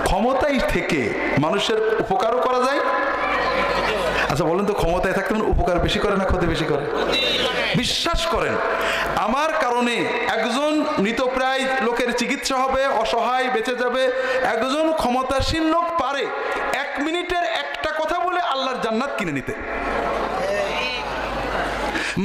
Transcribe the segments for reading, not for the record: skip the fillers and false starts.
ক্ষমতায় থেকে মানুষের উপকারও করা যায়। আচ্ছা বলেন তো, ক্ষমতায় থাকতে উপকার বেশি করে না ক্ষতি বেশি করে? বিশ্বাস করেন, আমার কারণে একজন মৃতপ্রায় লোকের চিকিৎসা হবে, অসহায় বেঁচে যাবে। একজন ক্ষমতাসীন লোক পারে 1 মিনিটের একটা কথা বলে আল্লাহর জান্নাত কিনে নিতে।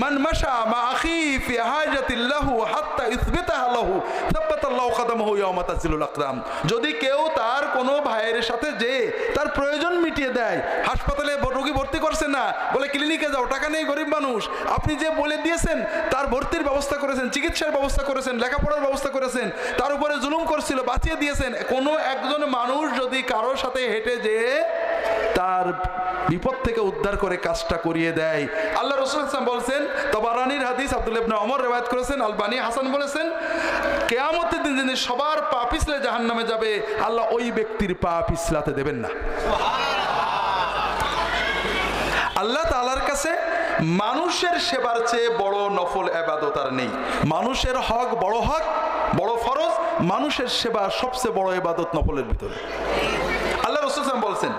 মান মাশা মা আখি ফি হাজাতিল্লাহু হাত্তা ইসবাতাহা লাহু সাব্বাতাল্লাহু কদমাহু ইয়াওমা তাজিলুল আকরাম। যদি কেউ তার কোনো ভাইয়ের সাথে যে তার প্রয়োজন মিটিয়ে দেয়, হাসপাতালে রোগী ভর্তি করছে না, বলে ক্লিনিকে যাও, টাকা নেই, গরিব মানুষ, আপনি যে বলে দিয়েছেন তার ভর্তির ব্যবস্থা করেছেন, চিকিৎসার ব্যবস্থা করেছেন, লেখাপড়ার ব্যবস্থা করেছেন, তার উপরে জুলুম করছিল, বাঁচিয়ে দিয়েছেন। কোনো একজন মানুষ যদি কারোর সাথে হেঁটে যেয়ে তার বিপদ থেকে উদ্ধার করে কাজটা করিয়ে দেয়, আল্লাহ রাসূল সাল্লাল্লাহু আলাইহি ওয়াসাল্লাম বলেছেন, তাবারানীর হাদিস, আব্দুল্লাহ ইবনে ওমর রওয়ায়াত করেছেন, আলবানী হাসান বলেছেন, কিয়ামতের দিন যিনি সবার পা পিছলে জাহান্নামে যাবে, আল্লাহ ওই ব্যক্তির পা পিছলাতে দেবেন না। আল্লাহ তাআলার কাছে মানুষের সেবার চেয়ে বড় নফল ইবাদত আর নেই। মানুষের হক, বড় ফরজ, মানুষের সেবা সবচেয়ে বড় ইবাদত নফলের ভিতরে। আল্লাহ রাসূল সাল্লাল্লাহু আলাইহি ওয়াসাল্লাম বলছেন,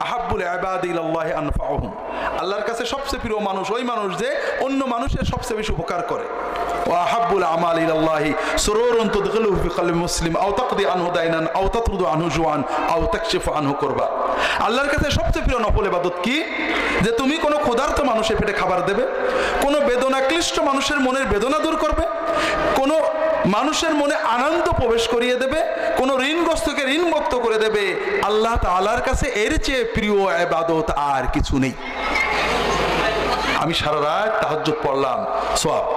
আহাব্বুল ইবাদি ইলাল্লাহি আনফাউহুম, আল্লাহর কাছে সবচেয়ে প্রিয় মানুষ ওই মানুষ যে অন্য মানুষের সবচেয়ে বেশি উপকার করে। ওয়া আহাব্বুল আমালি ইলাল্লাহি সুরুরুন তুদখিলুহু ফি কলবি মুসলিম আও তাকদি আনহু দাইনান আও তাতরুদু আনহু জুআন আও তাকশিফু আনহু কুরবা। আল্লাহর কাছে সবচেয়ে প্রিয় নফল ইবাদত কি? যে তুমি কোনো ক্ষুধার্ত মানুষের পেটে খাবার দেবে, কোনো বেদনাক্লিষ্ট মানুষের মনের বেদনা দূর করবে, কোনো মানুষের মনে আনন্দ প্রবেশ করিয়ে দেবে, কোনো ঋণগ্রস্তকে ঋণমুক্ত করে দেবে। আল্লাহ তাআলার কাছে এর চেয়ে প্রিয় ইবাদত আর কিছু নেই। আমি সারা রাত তাহাজ্জুদ পড়লাম, সওয়াব।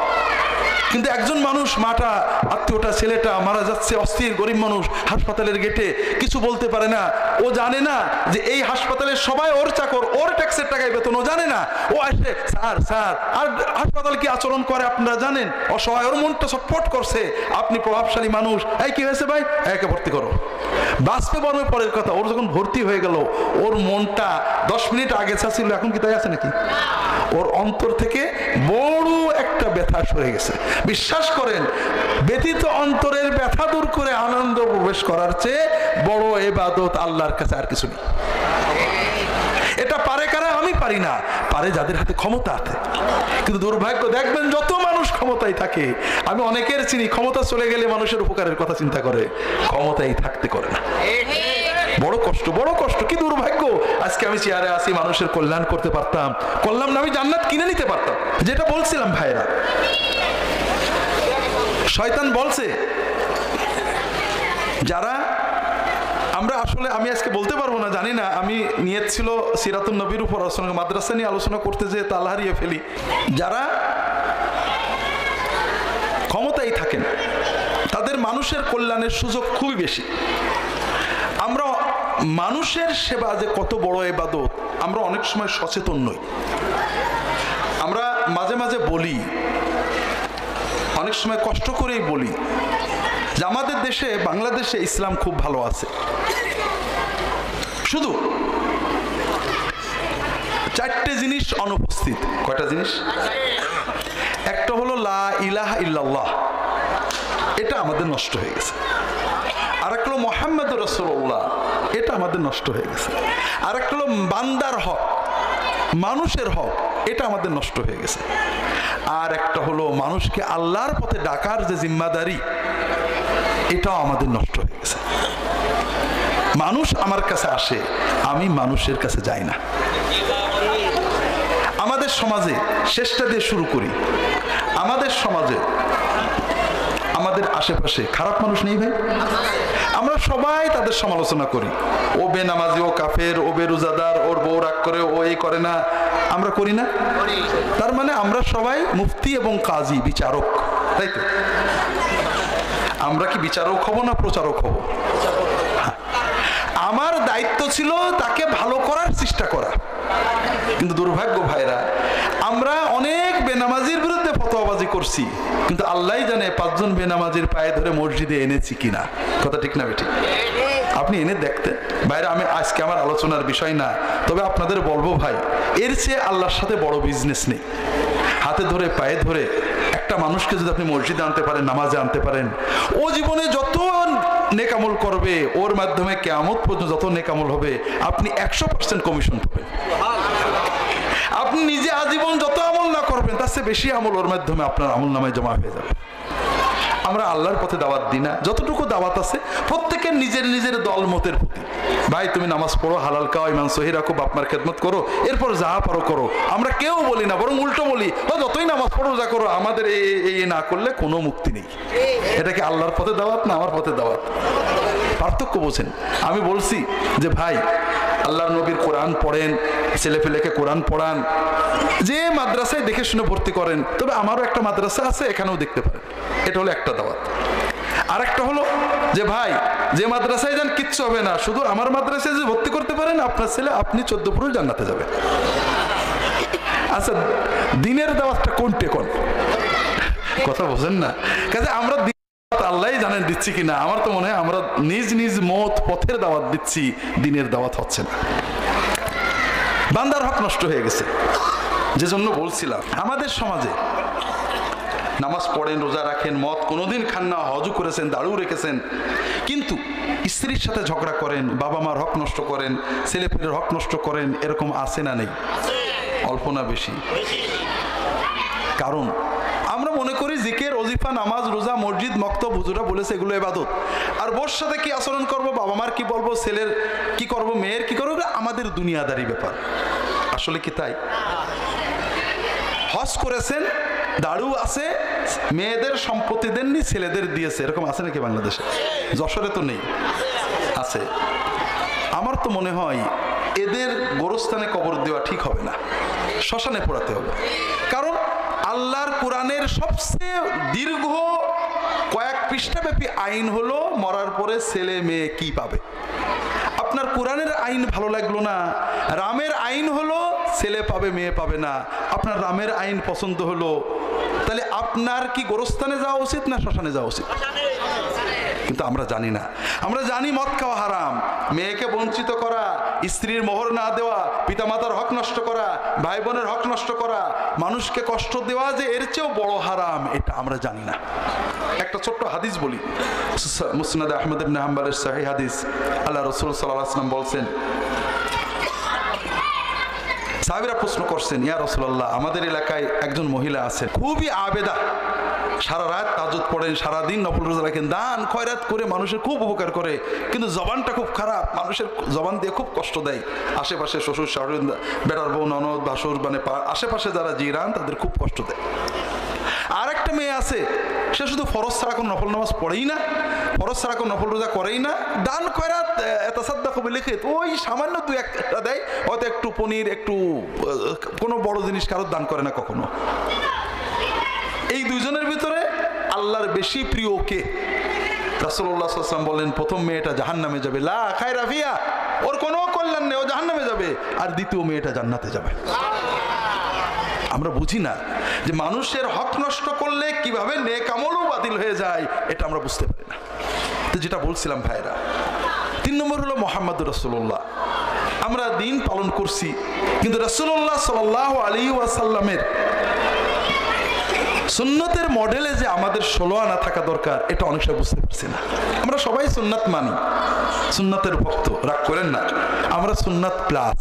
কিন্তু একজন মানুষ, মাটা, আত্মীয়টা, ছেলেটা মারা যাচ্ছে, অস্থির গরিব মানুষ, হাসপাতালের গেটে কিছু বলতে পারে না। ও জানে না যে এই হাসপাতালের সবাই ওর চাকর, ওর ট্যাক্সের টাকায় বেতন, ও জানে না। ও আসে, স্যার, আর হাসপাতাল কি আচরণ করে আপনারা জানেন? অসহায়, ওর মনটা ছটফট করছে। আপনি প্রভাবশালী মানুষ, এই কি হয়েছে ভাই, একে ভর্তি করো। বাঁচবে বর্মে পরের কথা, ওর যখন ভর্তি হয়ে গেল, ওর মনটা 10 মিনিট আগে ছিল, এখন কি তাই আছে নাকি? ওর অন্তর থেকে বড় একটা ব্যথা সরে গেছে। বিশ্বাস করেন, ব্যথিত অন্তরের ব্যথা দূর করে আনন্দ প্রবেশ করার চেয়ে বড় ইবাদত আল্লাহর কাছে আর কিছু নেই। এটা পারে কারা? আমি পারি না, পারে যাদের হাতে ক্ষমতা আছে। কিন্তু দুর্ভাগ্য, দেখবেন যত মানুষ ক্ষমতায় থাকে, আমি অনেকের চিনি ক্ষমতা চলে গেলে মানুষের উপকারের কথা চিন্তা করে, ক্ষমতায় থাকতে করে না। বড় কষ্ট, কি দুর্ভাগ্য। আজকে আমি চেয়ারে আসি, মানুষের কল্যাণ করতে পারতাম, করলাম না, আমি জান্নাত কিনে নিতে পারতাম। যেটা বলছিলাম ভাইরা, শয়তান বলছে যারা আমরা আসলে, আমি আজকে বলতে পারবো না, জানি না, আমি নিয়ত ছিল সিরাতুন নবীর উপর আলোচনা, মাদ্রাসা নিয়ে আলোচনা করতে যেয়ে তাল হারিয়ে ফেলি। যারা ক্ষমতায় থাকেন তাদের মানুষের কল্যাণের সুযোগ খুবই বেশি। আমরা মানুষের সেবা যে কত বড় ইবাদত, আমরা অনেক সময় সচেতন নই। আমরা মাঝে মাঝে বলি, অনেক সময় কষ্ট করেই বলি যে আমাদের দেশে, বাংলাদেশে ইসলাম খুব ভালো আছে। শুধু 4টে জিনিস অনুপস্থিত। কয়টা জিনিস? একটা হলো লা ইলাহা ইল্লাল্লাহ, এটা আমাদের নষ্ট হয়ে গেছে। আর একটা হলো মুহাম্মাদুর রাসূলুল্লাহ, এটা আমাদের নষ্ট হয়ে গেছে। আর একটা হলো বান্দার হক, মানুষের হক, এটা আমাদের নষ্ট হয়ে গেছে। আর একটা হলো মানুষকে আল্লাহর পথে ডাকার যে জিম্মাদারি, এটাও আমাদের নষ্ট হয়ে গেছে। মানুষ আমার কাছে আসে, আমি মানুষের কাছে যাই না। আমাদের সমাজে, শেষটা দিয়ে শুরু করি, আমাদের সমাজে, আমাদের আশেপাশে খারাপ মানুষ নেই ভাই? আমরা সবাই তাদের সমালোচনা করি, ও বেনামাজি, ও কাফের, ও বেরোজাদার, ওর বউ রাগ করে, ও এই করে না, আমরা করি না? তার মানে আমরা সবাই মুফতি এবং কাজী, বিচারক, তাই তো? আমরা কি বিচারক হব না প্রচারক হব? আমার দায়িত্ব ছিল তাকে ভালো করার চেষ্টা করা। কিন্তু দুর্ভাগ্য ভাইরা, আমরা অনেক বেনামাজির বিরুদ্ধে ফতোয়াবাজি করছি, কিন্তু আল্লাহই জানে 5 জন বেনামাজির পায়ে ধরে মসজিদে এনেছি কিনা। কথা ঠিক না বেঠিক? আপনি এনে দেখতেন ভাইরা। আমি আজকে আমার আলোচনার বিষয় না, তবে আপনাদের বলবো ভাই, এর চেয়ে আল্লাহর সাথে বড় বিজনেস নেই। হাতে ধরে পায়ে ধরে একটা মানুষকে যদি আপনি মসজিদে আনতে পারেন, নামাজে আনতে পারেন, ও জীবনে যত নেক আমল করবে, ওর মাধ্যমে কিয়ামত পর্যন্ত যত নেক আমল হবে আপনি 100% কমিশন পাবেন। আপনি নিজে আজীবন যত আমল না করবেন তার চেয়ে বেশি আমল ওর মাধ্যমে আপনার আমল নামায় জমা হয়ে যাবে। আমরা আল্লাহর পথে দাওয়াত দিই না, যতটুকু দাওয়াত আছে প্রত্যেকের নিজের নিজের দলমতের প্রতি। ভাই তুমি নামাজ পড়ো, হালাল খাও, ইমান সহি রাখো, বাপমার খেদমত করো, এরপর যা পারো করো। আমরা কেউ বলি না, বরং উল্টো বলি যতই নামাজ পড়ো যা করো, আমাদের এই না করলে কোনো মুক্তি নেই। এটা কি আল্লাহর পথে দাওয়াত না আমার পথে দাওয়াত? পার্থক্য বোঝেন। আমি বলছি যে ভাই আল্লাহর নবীর কোরআন পড়েন, ছেলেপেলেকে কোরআন পড়ান, যে মাদ্রাসায় দেখে শুনে ভর্তি করেন। তবে আমারও একটা মাদ্রাসা আছে, এখানেও দেখতে পারেন। এটা হলো একটা দাওয়াত। আর একটা হলো যে ভাই যে মাদ্রাসায় যান কিচ্ছু হবে না, শুধু আমার মাদ্রাসায় যে ভর্তি করতে পারেন আপনার ছেলে, আপনি 14 পুরুষ জান্নাতে যাবে। আচ্ছা দিনের দাওয়াতটা কোনটে কোন কথা বোঝেন না? কাজে আমরা আল্লাহ জানেন দিচ্ছি কিনা। আমার তো মনে হয় আমরা নিজ নিজ মত পথের দাওয়াত দিচ্ছি, দিনের দাওয়াত হচ্ছে না। বান্দার হক নষ্ট হয়ে গেছে। যে জন্য বলছিলাম আমাদের সমাজে নামাজ পড়েন, রোজা রাখেন, মদ কোনোদিন খান না, হজও করেছেন, দাড়ু রেখেছেন, কিন্তু স্ত্রীর সাথে ঝগড়া করেন, বাবা মার হক নষ্ট করেন, ছেলেপেলের হক নষ্ট করেন, এরকম আছে না নেই? অল্প না বেশি? কারণ আমরা মনে করি জিকির, ওজিফা, নামাজ, রোজা, মসজিদ, মক্তব, হুজুরা বলেছে এগুলো ইবাদত। আর বোর সাথে কি আচরণ করব, বাবা মার কি বলবো, ছেলের কি করব, মেয়ের কি করবো, আমাদের দুনিয়াদারি ব্যাপার। আসলে কি তাই? হজ করেছেন, দাড়ু আছে, মেয়েদের সম্পত্তি দেননি, ছেলেদের দিয়েছে, এরকম আছে নাকি বাংলাদেশে? যশোরে তো নেই, আছে। আমার তো মনে হয় এদের গোরস্থানে কবর দেওয়া ঠিক হবে না, শ্মশানে পোড়াতে হবে। কারণ আল্লাহর কোরআনের সবচেয়ে দীর্ঘ কয়েক পৃষ্ঠাব্যাপী আইন হলো মরার পরে ছেলে মেয়ে কি পাবে। আপনার কোরআনের আইন ভালো লাগলো না, রামের আইন হলো ছেলে পাবে মেয়ে পাবে না, আপনার রামের আইন পছন্দ হলো, তাহলে আপনার কি গোরস্থানে যাওয়া উচিত না শ্মশানে যাওয়া উচিত? কিন্তু আমরা জানি না। আমরা জানি মদ খাওয়া হারাম, মেয়েকে বঞ্চিত করা, স্ত্রীর মোহর না দেওয়া, পিতামাতার হক নষ্ট করা, ভাই বোনের হক নষ্ট করা, মানুষকে কষ্ট দেওয়া যে এর চেয়েও বড় হারাম, এটা আমরা জানি না। একটা ছোট্ট হাদিস বলি, মুসনাদ আহমদ ইবনে হাম্বলের সহিহ হাদিস। আল্লাহ রাসূল সাল্লাল্লাহু আলাইহি ওয়াসাল্লাম বলছেন, সাহাবীরা প্রশ্ন করছেন, ইয়া রাসূলুল্লাহ, আমাদের এলাকায় একজন মহিলা আছেন, খুবই আবেদা, সারা রাত তাহাজ্জুদ পড়েন, সারাদিন নফল রোজা রাখেন, দান খয়রাত করে মানুষের খুব উপকার করে, কিন্তু জবানটা খুব খারাপ, মানুষের জবান দিয়ে খুব কষ্ট দেয়। আশেপাশে শ্বশুর শাশুড়ি, বেটার বউ, ননদ, ভাসুর, মানে আশেপাশে যারা জিরান তাদের খুব কষ্ট দেয়। আর একটা মেয়ে আছে, সে শুধু ফরজ ছাড়া কোনো নফল নামাজ পড়েই না, ফরজ ছাড়া কোনো নফল রোজা করেই না, দান খয়রাত তাসাদ্দাকু বিলিখিত, ওই সামান্য দুই একটা দেয়, হয়তো একটু পনির, একটু কোনো বড় জিনিস কারোর দান করে না কখনো। এই দুইজনের ভিতরে আল্লাহর বেশি প্রিয় কে? রাসূলুল্লাহ সাল্লাল্লাহু আলাইহি ওয়াসাল্লাম বলেন, প্রথম মেয়েটা জাহান্নামে যাবে, লা খায়রা ফিহা, ওর কোনো কল্যাণ নেই, ও জাহান্নামে যাবে। আর দ্বিতীয় মেয়েটা জান্নাতে যাবে। আমরা বুঝি না যে মানুষের হক নষ্ট করলে কিভাবে নেক আমলও বাতিল হয়ে যায়, এটা আমরা বুঝতে পারি না। তো যেটা বলছিলাম ভাইরা, 3 নম্বর হলো মুহাম্মদুর রাসূলুল্লাহ। আমরা দিন পালন করছি, কিন্তু রাসূলুল্লাহ সাল্লাল্লাহু আলাইহি ওয়াসাল্লামের সুন্নতের মডেলে যে আমাদের 16 আনা থাকা দরকার, এটা অনেক সময় বুঝতে পারছি না। আমরা সবাই সুন্নাত মানি, সুন্নাতের ভক্ত, রাগ করেন না। আমরা সুন্নাত প্লাস,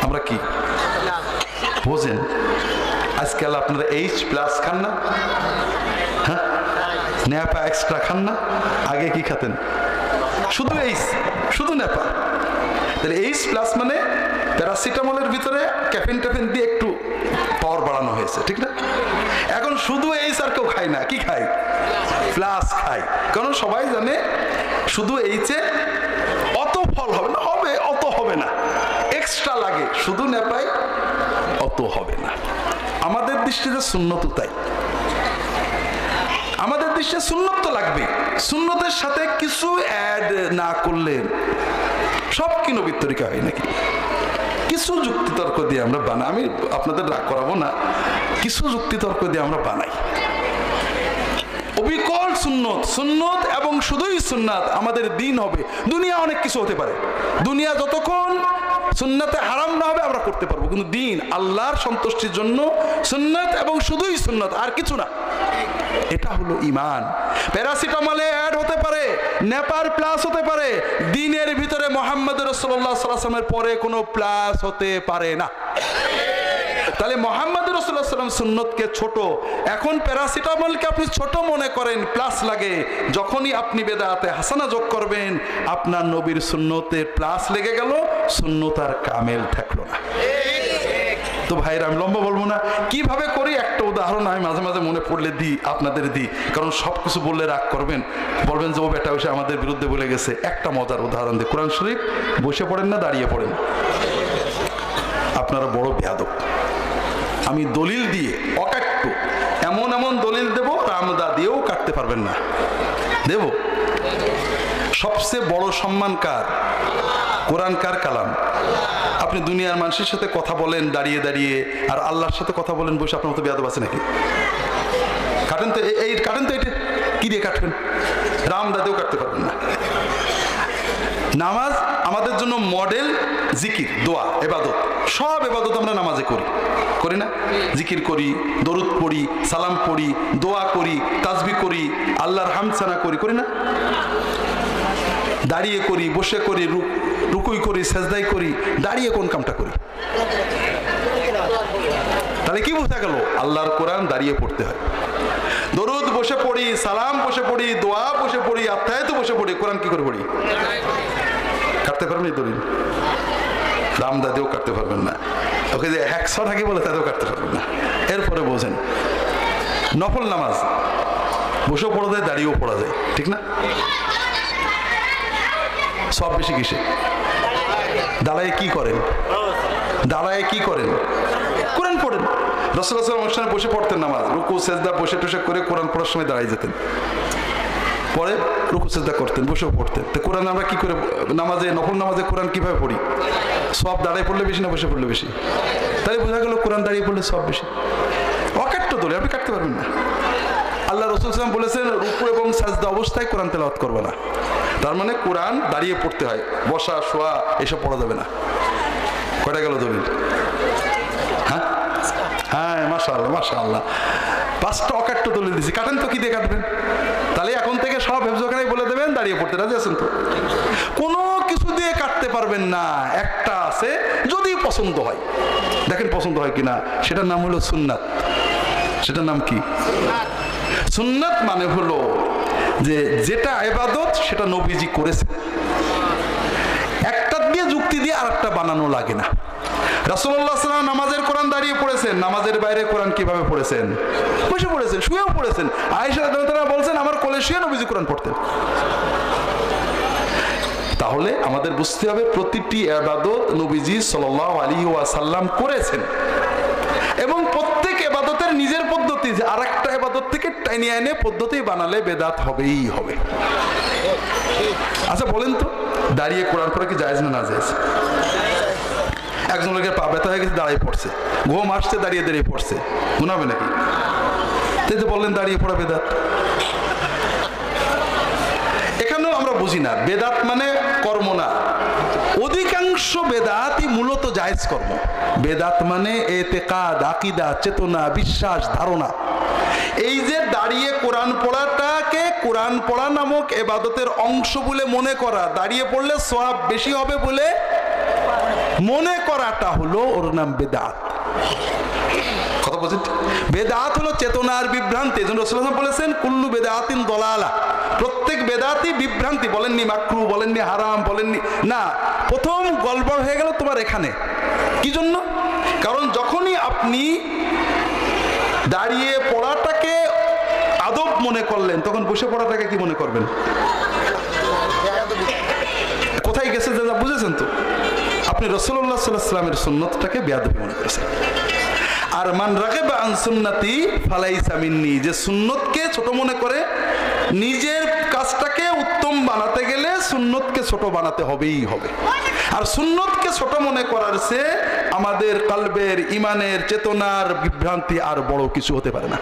আমরা কি বোঝেন? আজকাল আপনারা H+ খান না, হ্যাঁ, ন্যাপা এক্সট্রা খান না, আগে কি খেতেন? শুধু H, শুধু ন্যাপা। তাহলে H+ মানে প্যারাসিটামলের ভিতরে ক্যাফিন ট্যাফিন দিয়ে একটু পাওয়ার বাড়ানো হয়েছে, ঠিক না? এখন শুধু H আর কেউ খায় না, কি খায়? প্লাস খায়। কারণ সবাই জানে শুধু H এ অত ফল হবে না, হবে অত হবে না, এক্সট্রা লাগে, শুধু ন্যাপায় অত হবে না। আমাদের দৃষ্টিতে সুন্নত তাই, আমাদের দৃষ্টিতে সুন্নত তো লাগবে, সুন্নতের সাথে কিছু অ্যাড না করলে সব কি নবীর তরিকা হয় নাকি? কিছু যুক্তিতর্ক দিয়ে আমরা বানাই, আমি আপনাদের রাগ করাবো না, কিছু যুক্তিতর্ক দিয়ে আমরা বানাই। অবিকল সুন্নত, সুন্নত এবং শুধুই সুন্নাত আমাদের দিন হবে। দুনিয়া অনেক কিছু হতে পারে, দুনিয়া যতক্ষণ সুন্নাতে হারাম না হবে আমরা করতে পারবো, কিন্তু দিন আল্লাহর সন্তুষ্টির জন্য সুন্নাত এবং শুধুই সুন্নাত, আর কিছু না। এটা হলো ঈমান। প্যারাসিটামলে অ্যাড হতে পারে, নেপার প্লাস হতে পারে, দিনের ভিতরে মুহাম্মদ রাসূলুল্লাহ সাল্লাল্লাহু আলাইহি ওয়াসাল্লামের পরে কোনো প্লাস হতে পারে না। তাহলে মুহাম্মদ রাসূলুল্লাহ সাল্লাল্লাহু আলাইহি ওয়াসাল্লাম সুন্নতকে ছোট, এখন প্যারাসিটামলকে আপনি ছোট মনে করেন, প্লাস লাগে, যখনই আপনি বেদাতে হাসানা যোগ করবেন আপনার নবীর সুন্নতে প্লাস লেগে গেল, সুন্নত আর কামেল থাকলো না। তো ভাইরা আমি লম্বা বলবো না, কিভাবে করি একটা উদাহরণ আমি মাঝে মাঝে মনে পড়লে দিই, আপনাদের দিই, কারণ সব কিছু বললে রাগ করবেন, বলবেন যে ও বেটা বসে আমাদের বিরুদ্ধে বলে গেছে। একটা মজার উদাহরণ দিই, কোরআন শরীফ বসে পড়েন না দাঁড়িয়ে পড়েন? আপনারা বড় বেয়াদব। আমি দলিল দিয়ে অকাট্য এমন এমন দলিল দেব, রামদা দিয়েও কাটতে পারবেন না। দেব? সবচেয়ে বড় সম্মান কার? কোরআন কার কালাম? আপনি দুনিয়ার মানুষের সাথে কথা বলেন দাঁড়িয়ে দাঁড়িয়ে, আর আল্লাহর সাথে কথা বলেন বসে, আপনার মতো বেয়াদব আছে নাকি? কাটেন তো, এই কাটেন তো, এটা কি দিয়ে কাটবেন? রামদা দিয়েও কাটতে পারবেন না। নামাজ আমাদের জন্য মডেল, জিকির, দোয়া, ইবাদত, সব ইবাদত আমরা নামাজে করি না? জিকির করি, দরুদ পড়ি, সালাম পড়ি, দোয়া করি, তাসবিহ করি, আল্লাহর হামদ সানা করি না? দাঁড়িয়ে করি, বসে করি, রুকুই করি, সেজদাই করি, দাঁড়িয়ে কোন কামটা করি? তাহলে কি বোঝা গেল? আল্লাহর কোরআন দাঁড়িয়ে পড়তে হয়। দরুদ বসে পড়ি, সালাম বসে পড়ি, দোয়া বসে পড়ি, আত্মায়াত বসে পড়ি, কোরআন কি করে পড়ি? কাটতে পারবেন এই দলিল? রামদাদেও কাটতে পারবেন না, ওকে যে 100 থাকে বলে তাদেরও কাটতে পারবেন না। এরপরে বোঝেন, নফল নামাজ বসেও পড়া যায়, দাঁড়িয়েও পড়া যায়, ঠিক না? সব বেশি কিসে? দাঁড়ায় কি করেন? দাঁড়ায় কি করেন? কোরআন পড়েন। রাসূলুল্লাহ সাল্লাল্লাহু আলাইহি ওয়াসাল্লাম অনুষ্ঠানে বসে পড়তেন নামাজ, রুকু সেজদা বসে টসে করে কোরআন পড়ার সময় দাঁড়িয়ে যেতেন, পরে রুকু সেজদা করতেন, বসেও পড়তেন। তো কোরআন আমরা কি করে নামাজে, নফল নামাজে কোরআন কিভাবে পড়ি? সব দাঁড়ায় পড়লে বেশি না বসে পড়লে বেশি? তাই বোঝা গেল কোরআন দাঁড়িয়ে পড়লে সব বেশি। অকাট্য দলে আপনি কাটতে পারবেন না। আল্লাহ রাসূল সাল্লাল্লাহু আলাইহি ওয়াসাল্লাম বলেছেন রুকু এবং সাজদা অবস্থায় কোরআন তেলাওয়াত করবে না। তার মানে কোরআন দাঁড়িয়ে পড়তে হয়, বসা শোয়া এসব পড়া যাবে না। কয়টা গেল দলিল? হ্যাঁ হ্যাঁ, মাশাআল্লাহ মাশাআল্লাহ, 5টা অকাট্য দলিল দিছি। কাটেন তো, কি দিয়ে কাটবেন? তাহলে এখন থেকে সব হেফজখানায় বলে দেবেন দাঁড়িয়ে পড়তে, রাজি আছেন তো? কোনো কিছু দিয়ে কাটতে পারবেন না। একটা আছে, যদি পছন্দ হয়, দেখেন পছন্দ হয় কিনা, সেটার নাম হলো সুন্নাত। সেটার নাম কি? সুন্নাত মানে হলো যে যেটা ইবাদত সেটা নবীজি করেছে, একটা দিয়ে যুক্তি দিয়ে আরেকটা বানানো লাগে না। রাসূলুল্লাহ সাল্লাল্লাহু আলাইহি ওয়াসাল্লাম নামাজের কোরআন দাঁড়িয়ে পড়েছেন, নামাজের বাইরে কোরআন কিভাবে পড়েছেন? বসে পড়েছেন, শুয়েও পড়েছেন। আয়েশা রাদিয়াল্লাহু আনহা বলছেন আমার কোলে শুয়ে নবীজি কোরআন পড়তেন। তাহলে আমাদের বুঝতে হবে প্রতিটি ইবাদত নবীজি সাল্লাল্লাহু আলাইহি ওয়াসাল্লাম করেছেন, এবং প্রত্যেক ইবাদতের নিজের পদ্ধতি, যে আরেকটা ইবাদত থেকে টাইনে এনে পদ্ধতি বানালে বেদাত হবেই হবে। আচ্ছা বলেন তো, দাঁড়িয়ে কোরআন পড়া কি জায়েজ না নাজায়েজ? একজন লোকের পা ব্যথা হয়ে গেছে, দাঁড়িয়ে পড়ছে, ঘুম আসছে, দাঁড়িয়ে দাঁড়িয়ে পড়ছে, গুনাহ হবে নাকি? তাই তো বললেন দাঁড়িয়ে পড়া বেদাত। এখানেও আমরা বুঝি না, বেদাত মানে কর্ম না। অধিকাংশ বেদাতই মূলত জায়েজ কর্ম। বেদাত মানে এতেকাদ, আকীদা, চেতনা, বিশ্বাস, ধারণা। এই যে দাঁড়িয়ে কোরআন পড়াটাকে কোরআন পড়া নামক ইবাদতের অংশ বলে মনে করা, দাঁড়িয়ে পড়লে সওয়াব বেশি হবে বলে মনে করাটা হলো ওর নাম বেদাত। কথা বলছেন? বেদাত হলো চেতনার বিভ্রান্তি। এজন্য রাসূলুল্লাহ বলেছেন কুল্লু বেদাতিন দলালা, প্রত্যেক বেদাতই বিভ্রান্তি। বলেননি মাকরু, বলেননি হারাম, বলেননি না। প্রথম গলবল হয়ে গেল তোমার এখানে। কি জন্য? কারণ যখনই আপনি দাঁড়িয়ে পড়াটাকে আদব মনে করলেন, তখন বসে পড়াটাকে কি মনে করবেন? কোথায় গেছে দাদা, বুঝেছেন তো? আপনি রাসূলুল্লাহ সাল্লাল্লাহু আলাইহি ওয়াসাল্লামের সুন্নতটাকে বেয়াদবি মনে করেছেন। আর মান রাগিবা আন সুন্নতি ফালাইসা মিন্নি, যে সুন্নতকে ছোট মনে করে নিজের কাজটাকে উত্তম বানাতে গেলে সুন্নতকে ছোট বানাতে হবেই হবে। আর সুন্নতকে ছোট মনে করার চেয়ে আমাদের কলবের, ইমানের, চেতনার বিভ্রান্তি আর বড় কিছু হতে পারে না।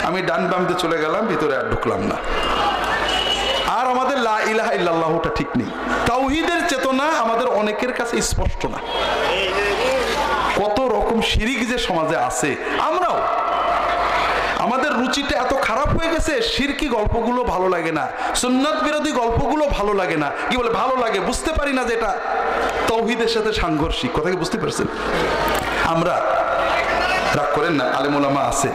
আমি ডান বামতে চলে গেলাম, ভিতরে আর ঢুকলাম না। আর আমাদের লা ইলাহা ইল্লাল্লাহটা ঠিক নেই। তাওহীদের চেতনা আমাদের অনেকের কাছে স্পষ্ট না। কত রকম শিরিক যে সমাজে আছে, আমাদের রুচিটা এত খারাপ হয়ে গেছে, শিরকি গল্পগুলো ভালো লাগে না, সুন্নাত বিরোধী গল্পগুলো ভালো লাগে না। কি বলে ভালো লাগে? বুঝতে পারি না যে এটা তাওহীদের সাথে সাংঘর্ষিক। কথা কি বুঝতে পারছেন? আমরা রাগ করেন না, আলেম ওলামা আছে,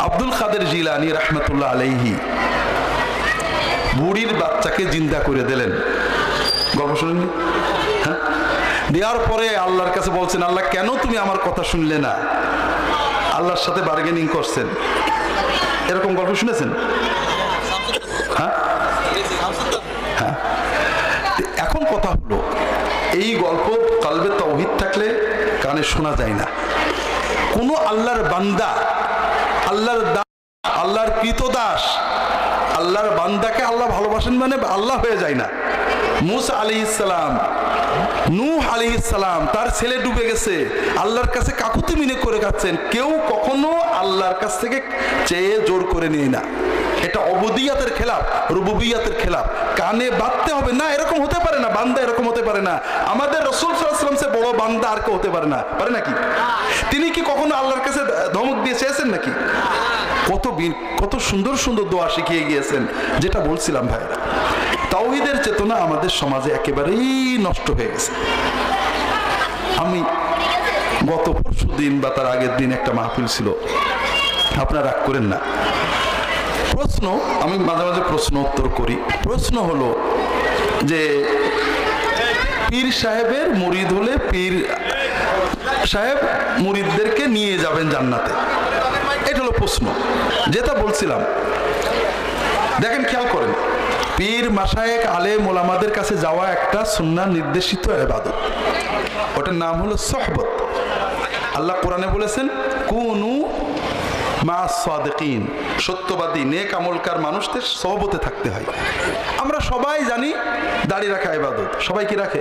আব্দুল কাদের জিলানী রাহমাতুল্লাহ আলাইহি বুড়ির বাচ্চাকে জিন্দা করে দিলেন। গল্প শুনেননি? হ্যাঁ, দেওয়ার পরে আল্লাহর কাছে বলছেন, আল্লাহ কেন তুমি আমার কথা শুনলে না? আল্লাহর সাথে বার্গেনিং করছেন। এরকম গল্প শুনেছেন? হ্যাঁ হ্যাঁ। এখন কথা হলো, এই গল্প কালবে তাওহীদ থাকলে কানে শোনা যায় না। কোন আল্লাহর বান্দা, আল্লাহর কৃতদাস, আল্লাহর বান্দাকে আল্লাহ ভালোবাসেন মানে আল্লাহ হয়ে যায় না। মুসা আলাইহিস সালাম, নূহ আলাইহিস সালাম, তার ছেলে ডুবে গেছে, আল্লাহর কাছে কাকুতি মিনতি করে কাঁদছেন। কেউ কখনো আল্লাহর কাছ থেকে চেয়ে জোর করে নেয় না। এটা অবুদিয়াতের খেলাফ, রুবুবিয়াতের খেলাফ। কানে বাঁধতে হবে না, এরকম হতে পারে না। বান্দা এরকম হতে পারে না। আমাদের রাসূল সাল্লাল্লাহু আলাইহি ওয়াসাল্লাম সে বড় বান্দা আর কেউ হতে পারে না। পারে নাকি? তিনি কি কখনো আল্লাহর কাছে ধমক দিয়ে চেয়েছেন নাকি? কত সুন্দর সুন্দর দোয়া শিখিয়ে গিয়েছেন। যেটা বলছিলাম ভাইরা, তাওহীদের চেতনা আমাদের সমাজে একেবারেই নষ্ট হয়ে গেছে। আমি গত পরশু দিন বা তার আগের দিন একটা মাহফিল ছিল, আপনারা রাগ করেন না। প্রশ্ন, আমি মাঝে মাঝে প্রশ্ন উত্তর করি। প্রশ্ন হলো যে পীর সাহেবের মুরিদ হলে পীর সাহেব মুরিদদেরকে নিয়ে যাবেন জান্নাতে, এটা হলো প্রশ্ন। যেটা বলছিলাম, দেখেন খেয়াল করেন, পীর মাশায়েখ আলেম ওলামাদের কাছে যাওয়া একটা সুন্নাহ নির্দেশিত ইবাদত। ওটার নাম হলো সুহবত। আল্লাহ কোরআনে বলেছেন, কুনু মা'আস সাদিকিন, সত্যবাদী নেক আমলকার মানুষদের সহবতে থাকতে হয়। আমরা সবাই জানি দাড়ি রাখা ইবাদত, সবাই কি রাখে?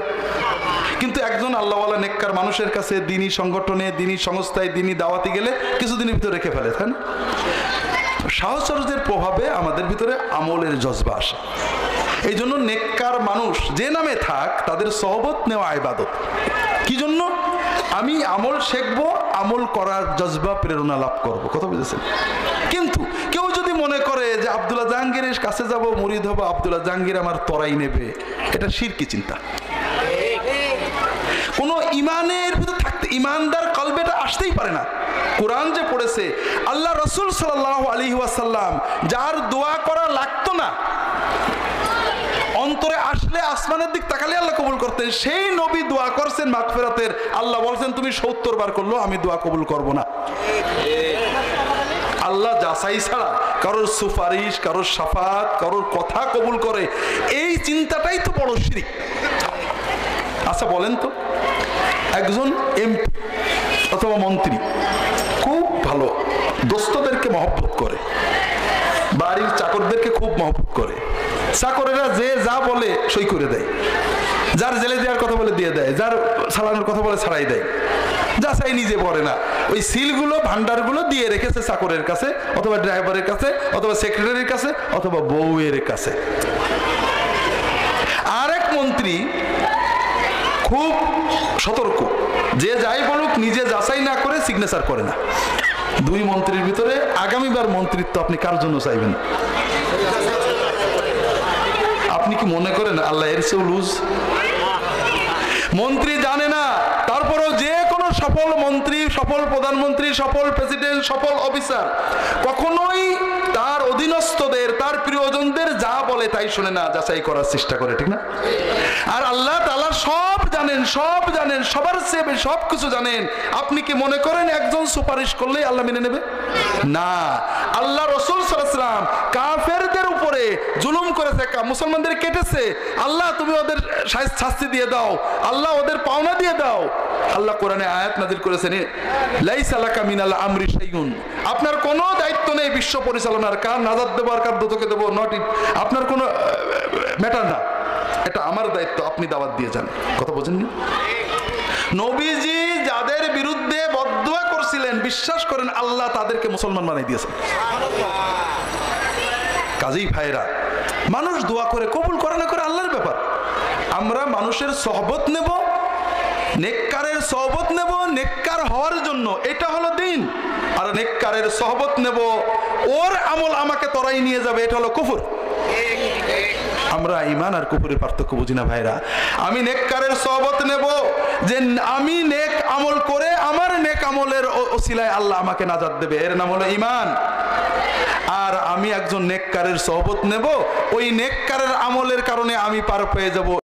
কিন্তু একজন আল্লাহওয়ালা নেককার মানুষের কাছে দ্বীনি সংগঠনে, দ্বীনি সংস্থায়, দ্বীনি দাওয়াতে গেলে কিছুদিনের ভিতরে রেখে ফেলে, তাই না? সাহচর্যের প্রভাবে আমাদের ভিতরে আমলের জজবা আসে। এই জন্য নেককার মানুষ যে নামে থাক, তাদের সহবত নেওয়া ইবাদত। কি জন্য? আমি আমল শিখবো, আমল করার জজবা, প্রেরণা লাভ করবো। কথা বুঝেছেন? কিন্তু কেউ যদি মনে করে যে আব্দুল্লাহ জাহাঙ্গীরের কাছে যাব, মুরিদ হবো, আব্দুল্লাহ জাহাঙ্গীর আমার তরাই নেবে, এটা শিরকি চিন্তা। কোন ইমানের ভিতর থাকতে, ইমানদার কলবে এটা আসতেই পারে না। কোরআন যে পড়েছে, আল্লাহ রাসূল সাল্লাল্লাহু আলাইহি ওয়াসাল্লাম যার দোয়া করা লাগতো না, অন্তরে আসলে আসমানের দিক তাকালে আল্লাহ কবুল করতেন, সেই নবী দোয়া করছেন মাগফিরাতের। আল্লাহ বলছেন, তুমি 70 বার করলো, আমি দোয়া কবুল করব না। আল্লাহ যাচাই ছাড়া কারোর সুপারিশ, কারোর শাফাত, কারোর কথা কবুল করে, এই চিন্তাটাই তো বড় শিরক। আচ্ছা বলেন তো, একজন এমপি অথবা মন্ত্রী খুব ভালো, দোস্তদেরকে মহব্বত করে, বাড়ির চাকরদেরকে খুব মহব্বত করে, চাকরেরা যে যা বলে সই করে দেয়, যার জেলে দেওয়ার কথা বলে দিয়ে দেয়, যার ছাড়ানোর কথা বলে ছাড়াই দেয়, যাচাই নিজে পড়ে না। ওই সিলগুলো, ভান্ডারগুলো দিয়ে রেখেছে চাকরের কাছে, অথবা ড্রাইভারের কাছে, অথবা সেক্রেটারির কাছে, অথবা বউয়ের কাছে। আরেক মন্ত্রী খুব সতর্ক, যে যাই বলুক নিজে যাচাই না করে সিগনেচার করে না। দুই মন্ত্রীর ভিতরে আগামীবার মন্ত্রিত্ব আপনি কার জন্য চাইবেন? আপনি কি মনে করেন আল্লাহ এর চেয়েও লুজ? মন্ত্রী জানে না, তারপরেও যে কোনো সফল মন্ত্রী, সফল প্রধানমন্ত্রী, সফল প্রেসিডেন্ট, সফল অফিসার কখনোই তার অধীনস্থদের, তার প্রিয়জনদের যা বলে তাই শুনে না, যাচাই করার চেষ্টা করে, ঠিক না? আর আল্লাহ তাআলা সব জানেন, সব জানেন, সবার চেয়ে বেশি সব কিছু জানেন। আপনি কি মনে করেন একজন সুপারিশ করলেই আল্লাহ মেনে নেবে? না। আল্লাহ রাসূল সাল্লাল্লাহু আলাইহি ওয়াসাল্লাম কাফেরদের উপরে জুলুম করেছে, মুসলমানদের কেটেছে, আল্লাহ তুমি ওদের শাস্তি দিয়ে দাও, আল্লাহ ওদের পাওনা দিয়ে দাও। আল্লাহ কোরআনে আয়াত নাযিল করেছেন, লাইসা লাকা মিনাল আমরি শাইউন, আপনার কোনো দায়িত্ব নেই বিশ্ব পরিচালনার, কার নাজাত দেব আর কার দোজখে দেব, নট ইট, আপনার কোনো ম্যাটার না, এটা আমার দায়িত্ব, আপনি দাওয়াত দিয়ে যান। কথা বোঝেননি? নবীজি যাদের বিরুদ্ধে বদদুয়া করছিলেন, বিশ্বাস করেন আল্লাহ তাদেরকে মুসলমান বানিয়ে দিয়েছেন। কাজেই ভাইরা, মানুষ দোয়া করে, কবুল করে না করে আল্লাহর ব্যাপার। আমরা মানুষের সহবত নেব, নেককারের সহবত নেব নেককার হওয়ার জন্য, এটা হলো দিন। আর নেককারের সহবত নেব ওর আমল আমাকে তরাই নিয়ে যাবে, এটা হলো কুফর। আমরা ঈমান আর কুফরের পার্থক্য বুঝি না ভাইরা। আমি নেককারের সহবত নেব যে আমি নেক আমল করে আমার নেক আমলের ওসিলায় আল্লাহ আমাকে নাজাত দেবে, এর নাম হলো ঈমান। আর আমি একজন নেককারের সহবত নেব, ওই নেককারের আমলের কারণে আমি পার পেয়ে যাব,